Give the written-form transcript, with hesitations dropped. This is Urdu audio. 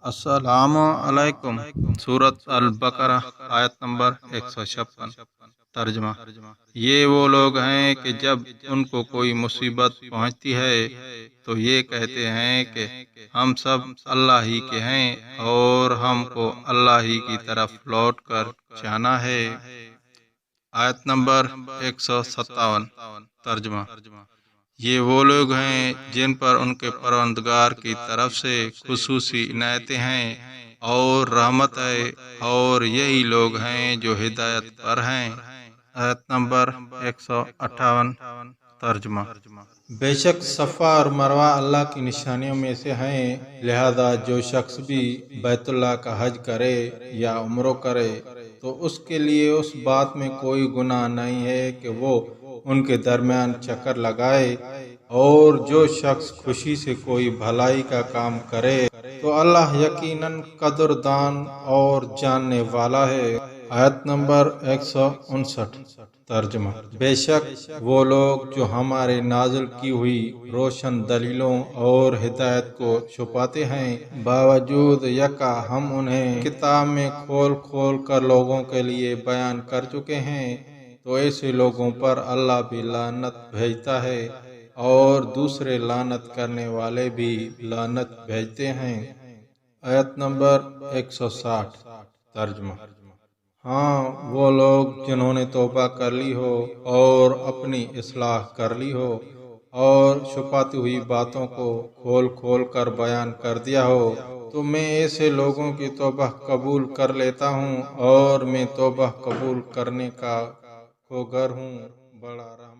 السلام علیکم۔ سورۃ البقرہ آیت نمبر 156۔ ترجمہ: یہ وہ لوگ ہیں کہ جب ان کو کوئی مصیبت پہنچتی ہے تو یہ کہتے ہیں کہ ہم سب اللہ ہی کے ہیں اور ہم کو اللہ ہی کی طرف لوٹ کر جانا ہے۔ آیت نمبر 157۔ ترجمہ: یہ وہ لوگ ہیں جن پر ان کے پروردگار کی طرف سے خصوصی عنایتیں ہیں اور رحمت ہے، اور یہی لوگ ہیں جو ہدایت پر ہیں۔ آیت نمبر 158۔ ترجمہ: بے شک صفا اور مروہ اللہ کی نشانیوں میں سے ہیں، لہذا جو شخص بھی بیت اللہ کا حج کرے یا عمرہ کرے تو اس کے لیے اس بات میں کوئی گناہ نہیں ہے کہ وہ ان کے درمیان چکر لگائے، اور جو شخص خوشی سے کوئی بھلائی کا کام کرے تو اللہ یقیناً قدردان اور جاننے والا ہے۔ آیت نمبر 159۔ ترجمہ: بے شک وہ لوگ جو ہمارے نازل کی ہوئی روشن دلیلوں اور ہدایت کو چھپاتے ہیں، باوجود یکا ہم انہیں کتاب میں کھول کھول کر لوگوں کے لیے بیان کر چکے ہیں، تو ایسے لوگوں پر اللہ بھی لعنت بھیجتا ہے اور دوسرے لعنت کرنے والے بھی لعنت بھیجتے ہیں۔ آیت نمبر 160۔ ترجمہ: ہاں، وہ لوگ جنہوں نے توبہ کر لی ہو اور اپنی اصلاح کر لی ہو اور چھپاتی ہوئی باتوں کو کھول کھول کر بیان کر دیا ہو، تو میں ایسے لوگوں کی توبہ قبول کر لیتا ہوں، اور میں توبہ قبول کرنے کا خوگر ہوں، بڑا رحم